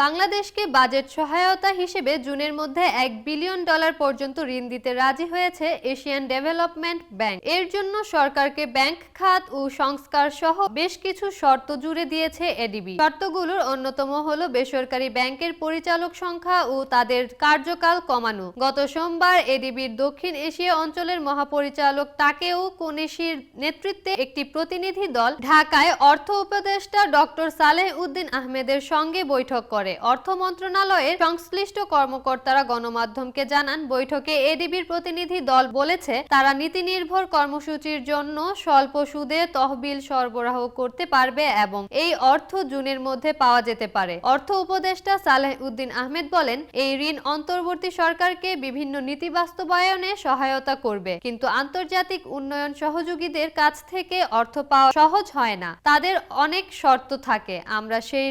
বাংলাদেশকে বাজেট সহায়তা হিসেবে জুনের মধ্যে $1 বিলিয়ন পর্যন্ত ঋণ দিতে রাজি হয়েছে এশিয়ান ডেভেলপমেন্ট ব্যাংক। এর জন্য সরকারকে ব্যাংক খাত ও সংস্কার সহ বেশ কিছু শর্ত জুড়ে দিয়েছে এডিবি। শর্তগুলোর অন্যতম হলো বেসরকারি ব্যাংকের পরিচালক সংখ্যা ও তাদের কার্যকাল কমানো। গত সোমবার এডিবির দক্ষিণ এশিয়া অঞ্চলের মহাপরিচালক তাকেও কুরেশির নেতৃত্বে একটি প্রতিনিধি দল ঢাকায় অর্থ উপদেষ্টা ডক্টর সালেহ উদ্দিন আহমেদের সঙ্গে বৈঠক করে। অর্থ মন্ত্রণালয়ের সংশ্লিষ্ট কর্মকর্তারা গণমাধ্যমকে জানান, বৈঠকে এডিবির প্রতিনিধি দল বলেছে তারা নীতি নির্ভর কর্মসূচির জন্য স্বল্প সুদে তহবিল সরবরাহ করতে পারবে এবং এই অর্থ জুনের মধ্যে পাওয়া যেতে পারে। অর্থ উপদেষ্টা সালেহ উদ্দিন আহমেদ বলেন, এই ঋণ অন্তর্বর্তী সরকারকে বিভিন্ন নীতি বাস্তবায়নে সহায়তা করবে, কিন্তু আন্তর্জাতিক উন্নয়ন সহযোগীদের কাছ থেকে অর্থ পাওয়া সহজ হয় না। তাদের অনেক শর্ত থাকে। আমরা সেই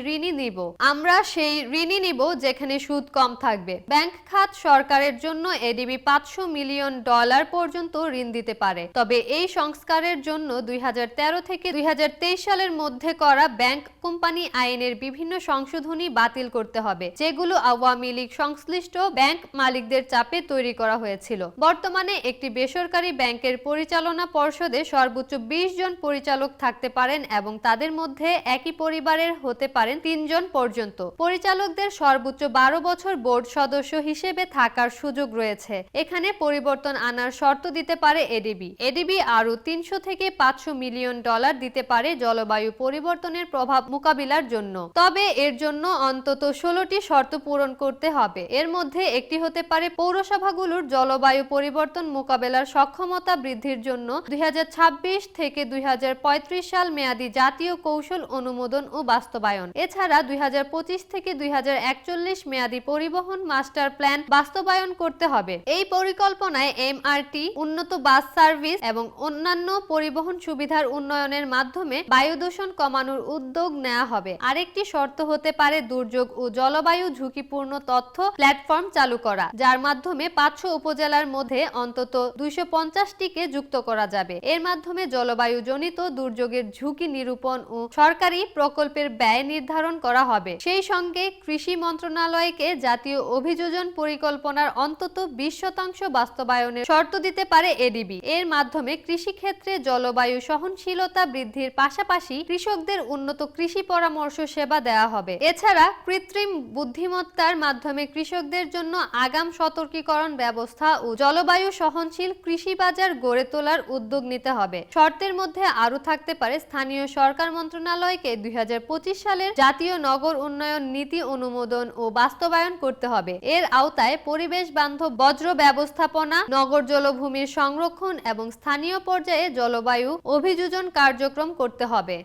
ঋণই নিব যেখানে সুদ কম থাকবে। ব্যাংক খাত সরকারের জন্য এডিবি $500 মিলিয়ন পর্যন্ত ঋণ দিতে পারে। তবে এই সংস্কারের জন্য 2013 থেকে 2023 সালের মধ্যে করা ব্যাংক কোম্পানি আইনের বিভিন্ন সংশোধনী বাতিল করতে হবে, যেগুলো আওয়ামী লীগ সংশ্লিষ্ট ব্যাংক মালিকদের চাপে তৈরি করা হয়েছিল। বর্তমানে একটি বেসরকারি ব্যাংকের পরিচালনা পর্ষদে সর্বোচ্চ 20 জন পরিচালক থাকতে পারেন এবং তাদের মধ্যে একই পরিবারের হতে পারেন 3 জন পর্যন্ত। পরিচালকদের সর্বোচ্চ 12 বছর বোর্ড সদস্য হিসেবে থাকার সুযোগ রয়েছে। এখানে পরিবর্তন আনার শর্ত দিতে পারে এডিবি আরও $300 থেকে $500 মিলিয়ন দিতে পারে জলবায়ু পরিবর্তনের প্রভাব মোকাবিলার জন্য। তবে এর জন্য অন্তত 16টি শর্ত পূরণ করতে হবে। এর মধ্যে একটি হতে পারে পৌরসভাগুলোর জলবায়ু পরিবর্তন মোকাবেলার সক্ষমতা বৃদ্ধির জন্য 2026 থেকে 2035 সাল মেয়াদী জাতীয় কৌশল অনুমোদন ও বাস্তবায়ন। এছাড়া 2025 থেকে 2041 মেয়াদী পরিবহন মাস্টার প্ল্যান বাস্তবায়ন করতে হবে। এই পরিকল্পনায় এমআরটি, উন্নত বাস সার্ভিস এবং অন্যান্য পরিবহন সুবিধার উন্নয়নের মাধ্যমে বায়ু দূষণ কমানোর উদ্যোগ নেওয়া হবে। আরেকটি শর্ত হতে পারে দুর্যোগ ও জলবায়ু ঝুঁকিপূর্ণ তথ্য প্ল্যাটফর্ম চালু করা, যার মাধ্যমে 500 উপজেলার মধ্যে অন্তত 250টিকে যুক্ত করা যাবে। এর মাধ্যমে জলবায়ু জনিত দুর্যোগের ঝুঁকি নিরূপণ ও সরকারি প্রকল্পের ব্যয় নির্ধারণ করা হবে। সেই সঙ্গে কৃষি মন্ত্রণালয়কে জাতীয় অভিযোজন পরিকল্পনার অন্তত 20% বাস্তবায়নের শর্ত দিতে পারে এডিবি। এর মাধ্যমে কৃষিক্ষেত্রে জলবায়ু সহনশীলতা বৃদ্ধির পাশাপাশি কৃষকদের উন্নত কৃষি পরামর্শ সেবা দেওয়া হবে। এছাড়া কৃত্রিম বুদ্ধিমত্তার মাধ্যমে কৃষকদের জন্য আগাম সতর্কীকরণ ব্যবস্থা ও জলবায়ু সহনশীল কৃষি বাজার গড়ে তোলার উদ্যোগ নিতে হবে। শর্তের মধ্যে আরও থাকতে পারে স্থানীয় সরকার মন্ত্রণালয়কে 2025 সালের জাতীয় নগর উন্নয়ন নীতি অনুমোদন ও বাস্তবায়ন করতে হবে। এর আওতায় পরিবেশ বান্ধব বজ্র ব্যবস্থাপনা, নগর জলভূমির সংরক্ষণ এবং স্থানীয় পর্যায়ে জলবায়ু অভিযোজন কার্যক্রম করতে হবে।